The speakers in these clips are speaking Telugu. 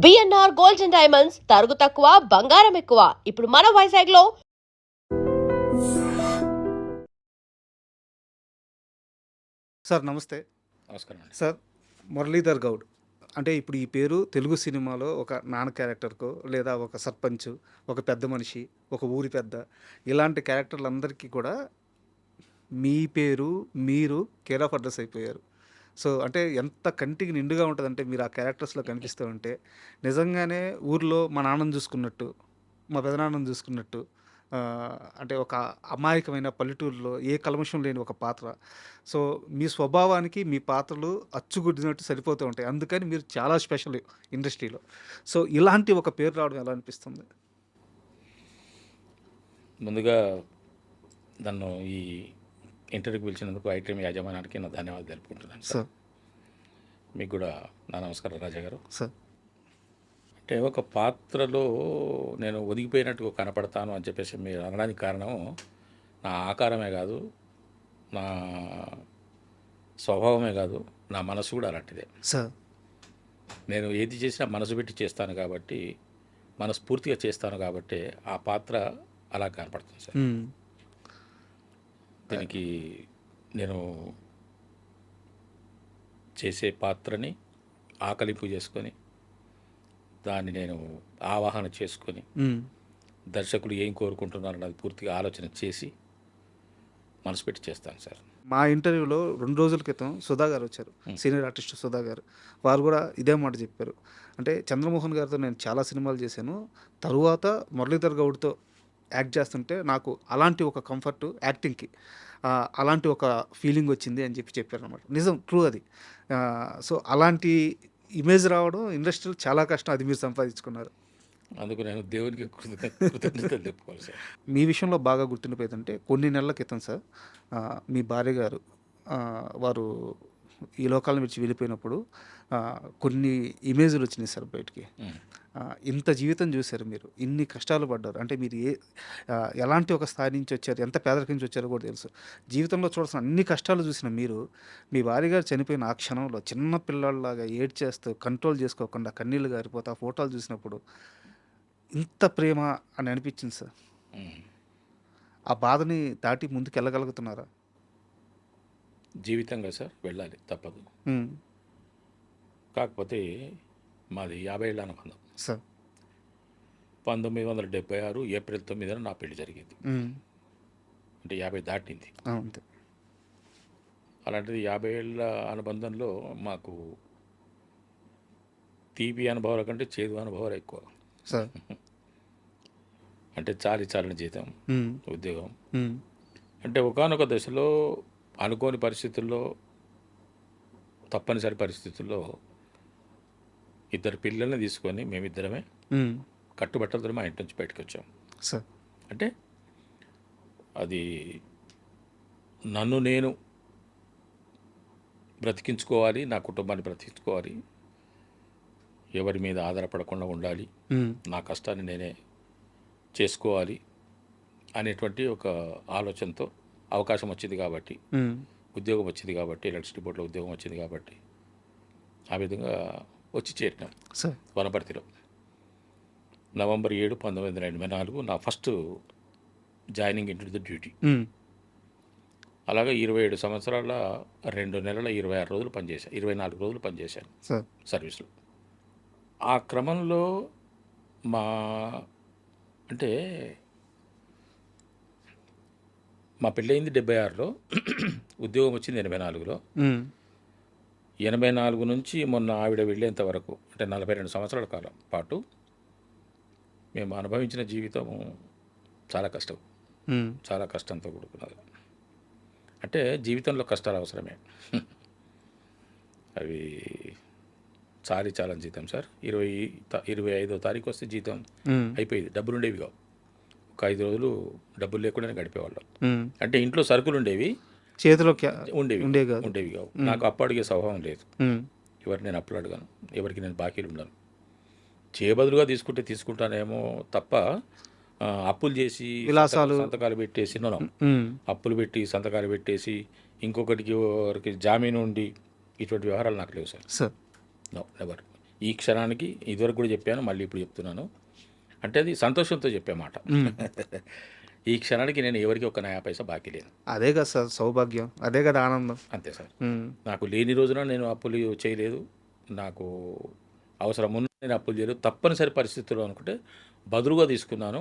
బిఎన్ఆర్ గోల్డ్ అండ్ డైమండ్స్ తరుగు తక్కువ బంగారం ఎక్కువ. ఇప్పుడు మన వైజాగ్ లో సార్ నమస్తే. నమస్కారం అండి. సార్ మురళీధర్ గౌడ్ అంటే ఇప్పుడు ఈ పేరు తెలుగు సినిమాలో ఒక నాన్న క్యారెక్టర్కో లేదా ఒక సర్పంచ్, ఒక పెద్ద మనిషి, ఒక ఊరి పెద్ద, ఇలాంటి క్యారెక్టర్లందరికీ కూడా మీ పేరు మీరు కేర్ ఆఫ్ అడ్రస్ అయిపోయారు. సో అంటే ఎంత కంటికి నిండుగా ఉంటుందంటే మీరు ఆ క్యారెక్టర్స్లో కనిపిస్తూ ఉంటే నిజంగానే ఊర్లో మా నాన్నని చూసుకున్నట్టు, మా పెదనాన్నని చూసుకున్నట్టు, అంటే ఒక అమాయకమైన పల్లెటూరులో ఏ కల్మషం లేని ఒక పాత్ర. సో మీ స్వభావానికి మీ పాత్రలు అచ్చుగుద్దినట్టు సరిపోతూ ఉంటాయి. అందుకని మీరు చాలా స్పెషల్ ఇండస్ట్రీలో. సో ఇలాంటి ఒక పేరు రావడం ఎలా అనిపిస్తుంది? ముందుగా నన్ను ఈ ఇంటర్వ్యూకి పిలిచినందుకు ఐటీఎం యాజమాన్యానికి నా ధన్యవాదాలు తెలుపుకుంటున్నాను సార్. సార్ మీకు కూడా నా నమస్కారం రాజా గారు. సార్ అంటే ఒక పాత్రలో నేను ఒదిగిపోయినట్టు కనపడతాను అని చెప్పేసి మీరు అనడానికి కారణం నా ఆకారమే కాదు, నా స్వభావమే కాదు, నా మనసు కూడా అలాంటిదే. సార్ నేను ఏది చేసినా మనసు పెట్టి చేస్తాను కాబట్టి, మనస్ఫూర్తిగా చేస్తాను కాబట్టి ఆ పాత్ర అలా కనపడుతుంది సార్. దీనికి నేను చేసే పాత్రని ఆకలింపు చేసుకొని దాన్ని నేను ఆవాహన చేసుకొని దర్శకులు ఏం కోరుకుంటున్నారు అన్నది పూర్తిగా ఆలోచన చేసి మనసు పెట్టి చేస్తాను సార్. మా ఇంటర్వ్యూలో 2 రోజుల క్రితం సుధా గారు వచ్చారు, సీనియర్ ఆర్టిస్ట్ సుధా గారు. వారు కూడా ఇదే మాట చెప్పారు. అంటే చంద్రమోహన్ గారితో నేను చాలా సినిమాలు చేశాను, తరువాత మురళీధర్ గౌడ్తో యాక్ట్ చేస్తుంటే నాకు అలాంటి ఒక కంఫర్ట్ యాక్టింగ్కి, అలాంటి ఒక ఫీలింగ్ వచ్చింది అని చెప్పారు అనమాట. నిజం, ట్రూ అది. సో అలాంటి ఇమేజ్ రావడం ఇండస్ట్రీలో చాలా కష్టం, అది మీరు సంపాదించుకున్నారు. అందుకు నేను దేవునికి కృతజ్ఞతలు చెప్పుకోవాలి సార్. మీ విషయంలో బాగా గుర్తుండిపోయిందంటే కొన్ని నెలల క్రితం సార్, మీ భార్య గారు వారు ఈ లోకాలను విడిచి వెళ్ళిపోయినప్పుడు కొన్ని ఇమేజ్లు వచ్చినాయి సార్ బయటికి. ఇంత జీవితం చూశారు మీరు, ఇన్ని కష్టాలు పడ్డారు, అంటే మీరు ఎలాంటి ఒక స్థాయి నుంచి వచ్చారు, ఎంత పేదరికం నుంచి వచ్చారో కూడా తెలుసు. జీవితంలో చూడాల్సిన అన్ని కష్టాలు చూసిన మీరు మీ భార్య గారు చనిపోయిన ఆ క్షణంలో చిన్న పిల్లల్లాగా ఏడ్చేస్తూ కంట్రోల్ చేసుకోకుండా కన్నీళ్ళు గారిపోతే ఆ ఫోటోలు చూసినప్పుడు ఇంత ప్రేమ అని అనిపించింది సార్. ఆ బాధని దాటి ముందుకు వెళ్ళగలుగుతున్నారా? జీవితంగా సార్ వెళ్ళాలి, తప్పదు. కాకపోతే మాది 50 ఏళ్ళ అనుబంధం సార్. 1976 ఏప్రిల్ 9న నా పెళ్లి జరిగింది. అంటే 50 దాటింది. అంతే. అలాంటిది 50 ఏళ్ళ అనుబంధంలో మాకు తీపి అనుభవాల కంటే చేదు అనుభవాలు ఎక్కువ సార్. అంటే చాలని జీతం, ఉద్యోగం. అంటే ఒకానొక దశలో అనుకోని పరిస్థితుల్లో, తప్పనిసరి పరిస్థితుల్లో 2 పిల్లల్ని తీసుకొని మేమిద్దరమే కట్టుబట్టలతో మా ఇంటి నుంచి బయటకు వచ్చాం సార్. అంటే అది నన్ను నేను బ్రతికించుకోవాలి, నా కుటుంబాన్ని బ్రతికించుకోవాలి, ఎవరి మీద ఆధారపడకుండా ఉండాలి, నా కష్టాన్ని నేనే చేసుకోవాలి అనేటువంటి ఒక ఆలోచనతో అవకాశం వచ్చింది కాబట్టి, ఉద్యోగం వచ్చింది కాబట్టి, ఎలక్ట్రిసిటీ బోర్డులో ఉద్యోగం వచ్చింది కాబట్టి ఆ విధంగా వచ్చి చేరినాం సార్. వనపర్తిలో. నవంబర్ 7, 1984 నా first joining into the duty. అలాగే 27 సంవత్సరాల 2 నెలల 26 రోజులు పనిచేశాను, 24 రోజులు పనిచేశాను సర్వీస్లో. ఆ క్రమంలో అంటే మా పెళ్ళయింది 76లో, ఉద్యోగం వచ్చింది 84లో. 84 నుంచి మొన్న ఆవిడ వెళ్ళేంత వరకు అంటే 42 సంవత్సరాల కాలం పాటు మేము అనుభవించిన జీవితం చాలా కష్టం, చాలా కష్టంతో కూడుకున్నది. అంటే జీవితంలో కష్టాలు అవసరమే. అవి చాలా జీతం సార్. 25వ తారీఖు వస్తే జీతం అయిపోయింది. డబ్బులు ఉండేవి కావు. ఒక 5 రోజులు డబ్బులు లేకుండానే గడిపేవాళ్ళం. అంటే ఇంట్లో సరుకులు ఉండేవి, చేతిలో ఉండేవి కావు. నాకు అప్పు అడిగే స్వభావం లేదు. ఎవరికి నేను అప్పులు అడగాను, ఎవరికి నేను బాకీలు ఉండను. చేయబదులుగా తీసుకుంటానేమో తప్ప అప్పులు చేసి సంతకాలు పెట్టేసి అప్పులు పెట్టి సంతకాలు పెట్టేసి ఇంకొకటికి జామీను ఉండి ఇటువంటి వ్యవహారాలు నాకు లేవు సార్. No never. ఈ క్షణానికి ఇదివరకు కూడా చెప్పాను, మళ్ళీ ఇప్పుడు చెప్తున్నాను. అంటే అది సంతోషంతో చెప్పే మాట. ఈ క్షణానికి నేను ఎవరికి ఒక నయా పైసా బాకీ లేదు. అదే కదా సార్ సౌభాగ్యం, అదే కదా ఆనందం. అంతే సార్. ఉమ్, నాకు లేని రోజున నేను అప్పులు చేయలేదు. నాకు అవసరం ఉన్న నేను అప్పులు చేయలేదు. తప్పనిసరి పరిస్థితుల్లో అనుకుంటే బదులుగా తీసుకున్నాను.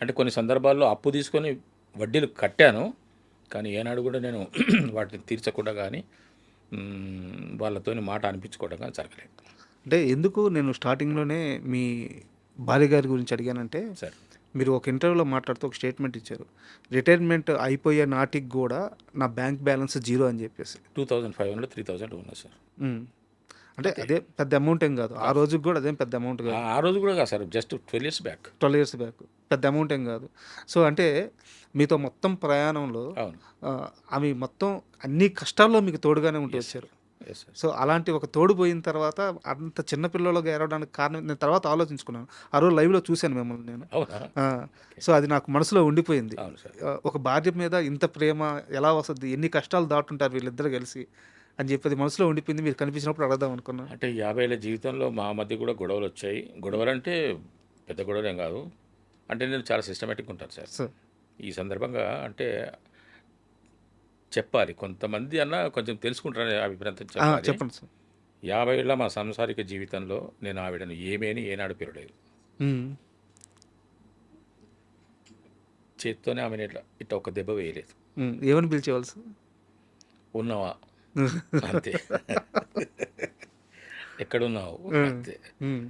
అంటే కొన్ని సందర్భాల్లో అప్పు తీసుకొని వడ్డీలు కట్టాను, కానీ ఏనాడు కూడా నేను వాటిని తీర్చకుండా కానీ వాళ్ళతోని మాట అనిపించుకోవడం కానీ జరగలేదు అంటే ఎందుకు నేను స్టార్టింగ్లోనే మీ భార్య గారి గురించి అడిగానంటే, సార్. మీరు ఒక ఇంటర్వ్యూలో మాట్లాడుతూ ఒక స్టేట్మెంట్ ఇచ్చారు, రిటైర్మెంట్ అయిపోయే నాటికి కూడా నా బ్యాంక్ బ్యాలెన్స్ 0 అని చెప్పేసి. 2500 3000 ఉన్నది సార్. ఉమ్, అంటే అదే పెద్ద అమౌంట్ ఏం కాదు, ఆ రోజుకి కూడా అదేం పెద్ద అమౌంట్ కాదు. ఆ రోజు కూడా కాదు sir, just 12 years back. 12 years back పెద్ద అమౌంట్ ఏం కాదు. సో అంటే మీతో మొత్తం ప్రయాణంలో అవును. ఆమె మొత్తం అన్ని కష్టాల్లో మీకు తోడుగానే ఉంటూ వచ్చారు. Yes sir. సో అలాంటి ఒక తోడు పోయిన తర్వాత అంత చిన్న పిల్లలుగా ఏడవడానికి కారణం నేను తర్వాత ఆలోచించుకున్నాను. ఆ రోజు లైవ్లో చూశాను మిమ్మల్ని నేను. అవునా? సో అది నాకు మనసులో ఉండిపోయింది. అవును సార్. ఒక భార్య మీద ఇంత ప్రేమ ఎలా వస్తుంది, ఎన్ని కష్టాలు దాటుంటారు వీళ్ళిద్దరు కలిసి అని చెప్పి మనసులో ఉండిపోయింది. మీరు కనిపించినప్పుడు అడగదాం అనుకున్నాను. అంటే 50 ఏళ్ళ జీవితంలో మా మధ్య కూడా గొడవలు వచ్చాయి. గొడవలు అంటే పెద్ద గొడవలు ఏం కాదు. అంటే నేను చాలా సిస్టమేటిక్గా ఉంటాను సార్. సో ఈ సందర్భంగా అంటే చెప్పాలి, కొంతమంది అన్న కొంచెం తెలుసుకుంటారనే అభిప్రాయం చెప్పాలి. చెప్పండి సార్. 50 ఏళ్ళ మా సాంసారిక జీవితంలో నేను ఆవిడను ఏమేని ఏనాడు పిలవలేదు. ఉమ్, చేత్తోనే ఆమెను ఇట్లా ఒక దెబ్బ వేయలేదు. ఏమని పిలిచేవాళ్ళు సార్? ఉన్నావా అంతే. ఎక్కడున్నావు అంతే. ఉమ్,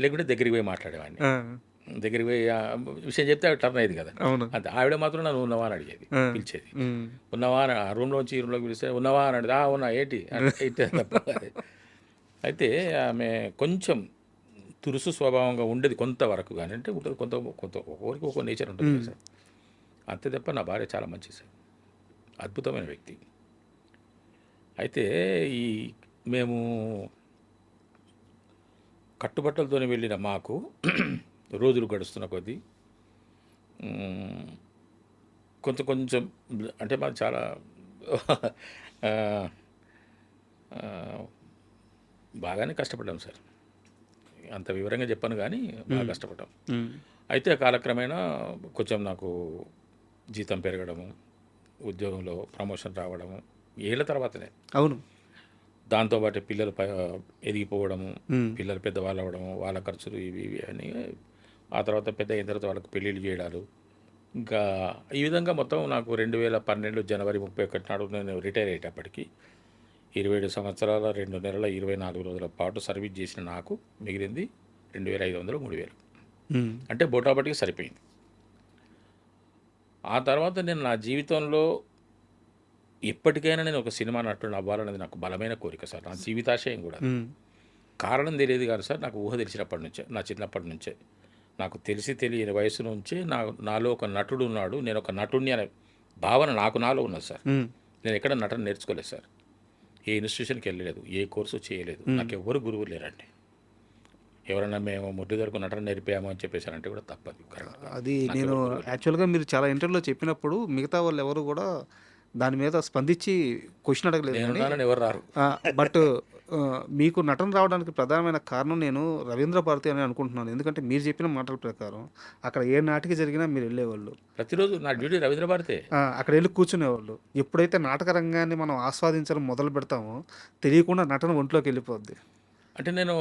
లేకుంటే దగ్గరికి పోయి మాట్లాడేవాడిని. ఆ, దగ్గరికి పోయి విషయం చెప్తే ఆవిడ టర్న్ అయ్యేది కదా. అవును. అంతే. ఆవిడ మాత్రం నన్ను ఉన్నావా అని అడిగేది, పిలిచేది. ఉమ్, ఉన్నావా అని ఆ రూమ్లోంచి ఈ రూమ్లోకి పిలిస్తే ఉన్నావా అని అడిగి ఉన్నా ఏంటి అంటే తప్ప. అయితే ఆమె కొంచెం తురుసు స్వభావంగా ఉండేది కొంతవరకు, కానీ అంటే ఉంటుంది కొంత కొంత ఒక్కొక్కరికి ఒక్కో నేచర్ ఉంటుంది కదా సార్. అంతే తప్ప నా భార్య చాలా మంచిది సార్, అద్భుతమైన వ్యక్తి. అయితే ఈ మేము కట్టుబట్టలతోనే వెళ్ళిన మాకు రోజులు గడుస్తున్న కొద్దీ కొంచెం అంటే మాకు చాలా ఆ, ఆ, బాగానే కష్టపడ్డాం సార్. అంత వివరంగా చెప్పాను కానీ బాగా కష్టపడ్డాం. ఉమ్, అయితే కాలక్రమేణా కొంచెం నాకు జీతం పెరగడము, ఉద్యోగంలో ప్రమోషన్ రావడము ఏళ్ళ తర్వాతనే. అవును. దాంతోపాటు పిల్లలు ఎదిగిపోవడము, ఉమ్, పిల్లలు పెద్దవాళ్ళు అవ్వడము, వాళ్ళ ఖర్చులు ఇవి అని, ఆ తర్వాత పెద్ద అయిన తర్వాత వాళ్ళకి పెళ్ళిళ్ళు చేయడాలు, ఇంకా ఈ విధంగా మొత్తం నాకు 2012 జనవరి 31 నాడు నేను రిటైర్ అయ్యేటప్పటికి 27 సంవత్సరాల 2 నెలల 24 రోజుల పాటు సర్వీస్ చేసిన నాకు మిగిలింది 2500 3000. ఉమ్, అంటే బోటాబట్టికి సరిపోయింది. ఆ తర్వాత నేను నా జీవితంలో ఎప్పటికైనా నేను ఒక సినిమా నటుడు అవ్వాలనేది నాకు బలమైన కోరిక సార్, నా జీవితాశయం కూడా. ఉమ్, కారణం తెలియదు కాదు సార్, నాకు ఊహ తెలిసినప్పటి నుంచే, నా చిన్నప్పటి నుంచే, నాకు తెలియని వయసు నుంచే నాలో ఒక నటుడు ఉన్నాడు, నేను ఒక నటుడిని అనే భావన నాలో ఉన్నది సార్. ఉమ్, నేను ఎక్కడ నటన నేర్చుకోలేదు సార్, ఏ ఇన్స్టిట్యూషన్కి వెళ్ళలేదు, ఏ కోర్సు చేయలేదు, నాకు ఎవరు గురువు లేరండి. ఎవరైనా మేము మురళీధర్కు నటన నేర్పాము అని చెప్పేసారంటే కూడా తప్పదు. కరెక్ట్. అది నేను యాక్చువల్గా మీరు చాలా ఇంటర్వ్యూలో చెప్పినప్పుడు మిగతా వాళ్ళు ఎవరు కూడా దాని మీద స్పందించి క్వశ్చన్ అడగలేదు. నేను ఎవరు రారు. బట్ మీకు నటన రావడానికి ప్రధానమైన కారణం నేను రవీంద్ర భారతి అని అనుకుంటున్నాను. ఎందుకంటే మీరు చెప్పిన మాటల ప్రకారం అక్కడ ఏ నాటికి జరిగినా మీరు వెళ్ళేవాళ్ళు, ప్రతిరోజు నా డ్యూటీ రవీంద్ర భారతే. అక్కడ వెళ్ళి కూర్చునేవాళ్ళు. ఎప్పుడైతే నాటక రంగాన్ని మనం ఆస్వాదించడం మొదలు పెడతామో తెలియకుండా నటన ఒంట్లోకి వెళ్ళిపోద్ది. అంటే నేను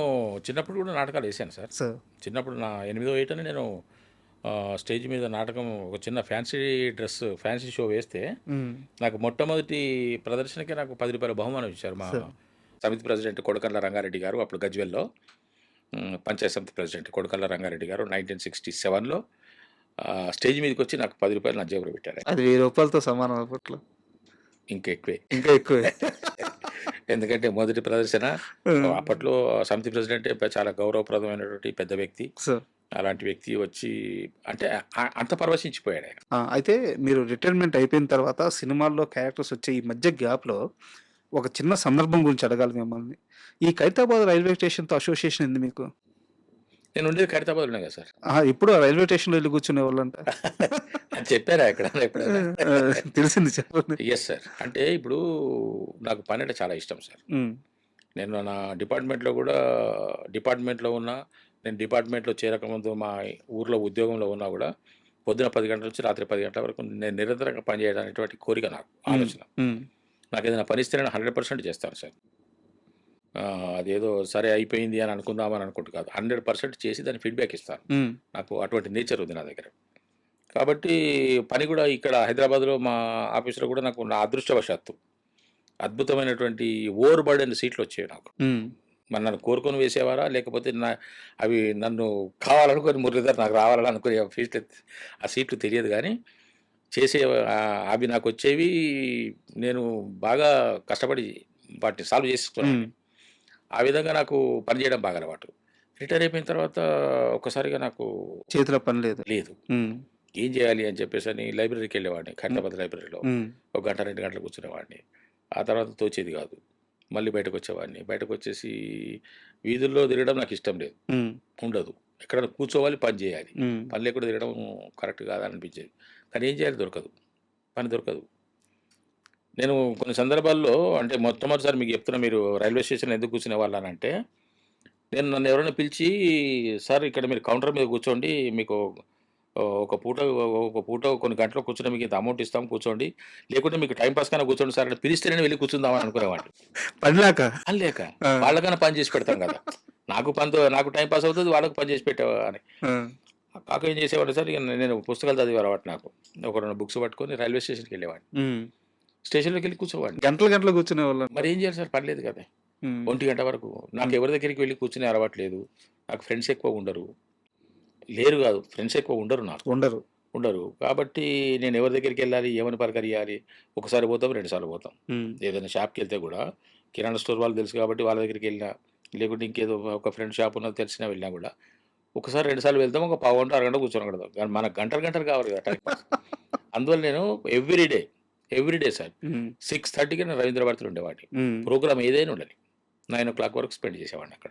చిన్నప్పుడు కూడా నాటకాలు వేసాను సార్. సార్ చిన్నప్పుడు నా 8వ ఏటనే నేను స్టేజ్ మీద నాటకం ఒక చిన్న ఫ్యాన్సీ షో వేస్తే నాకు మొట్టమొదటి ప్రదర్శనకే నాకు 10 రూపాయల బహుమానం ఇచ్చారు మా సమితి ప్రెసిడెంట్ కొడకళ్ళ రంగారెడ్డి గారు. అప్పుడు గజ్వెల్లో పంచాయత్ సమితి ప్రెసిడెంట్ కొడకళ్ళ రంగారెడ్డి గారు 1967లో స్టేజ్ మీదకి వచ్చి నాకు 10 రూపాయలు నా జేబులో పెట్టారు. అది 1000 రూపాయలతో సమానం అప్పట్లో, ఇంకా ఎక్కువే. ఇంకా ఎక్కువే. ఎందుకంటే మొదటి ప్రదర్శన అప్పట్లో సమితి ప్రెసిడెంట్ చాలా గౌరవప్రదమైనటువంటి పెద్ద వ్యక్తి. సార్ అలాంటి వ్యక్తి వచ్చి అంటే అంత పరవశించిపోయాడు ఆయన. అయితే మీరు రిటైర్మెంట్ అయిపోయిన తర్వాత సినిమాల్లో క్యారెక్టర్స్ వచ్చే ఈ మధ్య గ్యాప్లో ఒక చిన్న సందర్భం గురించి అడగాలి మిమ్మల్ని. ఈ ఖైరతాబాద్ రైల్వే స్టేషన్తో అసోసియేషన్ ఉంది మీకు? నేను ఉండేది ఖైరతాబాద్లోనే కదా సార్. ఇప్పుడు ఆ రైల్వే స్టేషన్లో వెళ్ళి కూర్చునే వాళ్ళంట చెప్పారా ఎక్కడ ఎప్పుడైనా? తెలిసింది, చెప్పండి. Yes sir. అంటే ఇప్పుడు నాకు పని అంటే చాలా ఇష్టం సార్. నేను నా డిపార్ట్మెంట్లో ఉన్నా, నేను డిపార్ట్మెంట్లో చేరకముందు మా ఊర్లో ఉద్యోగంలో ఉన్నా కూడా పొద్దున 10 గంటల నుంచి రాత్రి 10 గంటల వరకు నేను నిరంతరంగా పనిచేయడానికి కోరిక నాకు, ఆలోచన. నాకు ఏదైనా పని ఇస్తే నేను 100% చేస్తాను సార్. అదేదో సరే అయిపోయింది అని అనుకుందామని అనుకుంటూ కాదు, 100% చేసి దాని ఫీడ్బ్యాక్ ఇస్తాను. నాకు అటువంటి నేచర్ ఉంది నా దగ్గర. కాబట్టి పని కూడా ఇక్కడ హైదరాబాద్లో మా ఆఫీస్లో కూడా నాకు నా అదృష్టవశాత్తు అద్భుతమైనటువంటి ఓవర్ బర్డెన్ సీట్లు వచ్చాయి నాకు. మరి నన్ను కోరుకొని వేసేవారా, లేకపోతే అవి నన్ను కావాలనుకొని మురళీధర్ నాకు రావాలని అనుకునే ఆ సీట్లు తెలియదు, కానీ చేసే అవి నాకు వచ్చేవి. నేను బాగా కష్టపడి వాటిని సాల్వ్ చేసుకున్నాను. ఆ విధంగా నాకు పనిచేయడం బాగా అలవాటు. రిటైర్ అయిపోయిన తర్వాత ఒక్కసారిగా నాకు చేతిలో పని లేదు. ఏం చేయాలి అని చెప్పేసి అని లైబ్రరీకి వెళ్ళేవాడిని. ఖైరతాబాద్ లైబ్రరీలో 1 గంట 2 గంటలు కూర్చునేవాడిని. ఆ తర్వాత తోచేది కాదు, మళ్ళీ బయటకు వచ్చేవాడిని. బయటకు వచ్చేసి వీధుల్లో తిరగడం నాకు ఇష్టం లేదు, ఉండదు. ఎక్కడైనా కూర్చోవాలి, పని చేయాలి. పని లేకుండా తిరగడం కరెక్ట్ కాదనిపించేది. కానీ ఏం చేయాలి, దొరకదు, పని దొరకదు. నేను కొన్ని సందర్భాల్లో, అంటే మొట్టమొదటిసారి మీకు చెప్తున్నా, మీరు రైల్వే స్టేషన్లో ఎందుకు కూర్చునే వాళ్ళనంటే, నన్ను ఎవరైనా పిలిచి, సార్ ఇక్కడ మీరు కౌంటర్ మీద కూర్చోండి, మీకు ఒక పూట కొన్ని గంటలు కూర్చొని మీకు ఇంత అమౌంట్ ఇస్తాం, కూర్చోండి, లేకుంటే మీకు టైం పాస్ కన్నా కూర్చోండి సార్ అని పిలిస్తే నేను వెళ్ళి కూర్చుందామని అనుకునేవాడిని. పని లేక వాళ్ళకన్నా పని చేసి పెడతాం కదా, నాకు టైం పాస్ అవుతుంది, వాళ్ళకి పని చేసి పెట్టేవాని. కాక ఏం చేసేవాడు సార్, ఇక నేను పుస్తకాలు చదివేవాడు. నాకు ఒక 2 బుక్స్ పట్టుకొని రైల్వే స్టేషన్కి వెళ్ళేవాడిని. స్టేషన్లోకి వెళ్ళి కూర్చోవాడిని. గంటలు కూర్చునే వాళ్ళు. మరి ఏం చేయాలి సార్, పని లేదు కదా. 1 గంట వరకు నాకు ఎవరి దగ్గరికి వెళ్ళి కూర్చునే అలవాట్లేదు. నాకు ఫ్రెండ్స్ ఎక్కువ ఉండరు, లేరు కాదు, ఫ్రెండ్స్ ఎక్కువ ఉండరు, నాకు ఉండరు. కాబట్టి నేను ఎవరి దగ్గరికి వెళ్ళాలి, ఏమని పలకరియాలి, ఒకసారి పోతాం, 2 సార్లు పోతాం. ఏదైనా షాప్కి వెళ్తే కూడా కిరాణా స్టోర్ వాళ్ళు తెలుసు కాబట్టి వాళ్ళ దగ్గరికి వెళ్ళినా, లేకుంటే ఇంకేదో ఒక ఫ్రెండ్ షాప్ ఉన్నది తెలిసినా వెళ్ళినా కూడా ఒకసారి 2 సార్లు వెళ్తాం, ఒక పావు గంట 1 గంట కూర్చొని కడతాం. కానీ మనకు గంటలు కావాలి కదా టైం పాస్. అందువల్ల నేను ఎవ్రీడే సార్ 6:30కి నేను రవీంద్ర భారతిలో ఉండేవాడిని. ప్రోగ్రామ్ ఏదైనా ఉండని 9 o'clock వరకు స్పెండ్ చేసేవాడిని అక్కడ.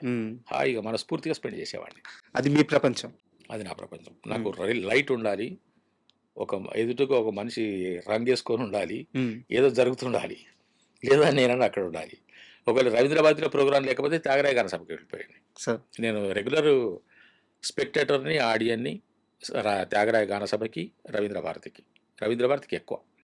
హాయిగా మనస్ఫూర్తిగా స్పెండ్ చేసేవాడిని. అది మీ ప్రపంచం. అది నా ప్రపంచం. నాకు లైట్ ఉండాలి, ఎదుటిగా ఒక మనిషి రంగేసుకొని ఉండాలి, ఏదో జరుగుతుండాలి, లేదా నేనన్నా అక్కడ ఉండాలి. ఒకవేళ రవీంద్రభారతిలో ప్రోగ్రాం లేకపోతే త్యాగరాయ గాన సభకి వెళ్ళిపోయాను. నేను రెగ్యులర్ స్పెక్టేటర్ని, ఆడియన్ని త్యాగరాయ గాన సభకి, రవీంద్రభారతికి ఎక్కువ.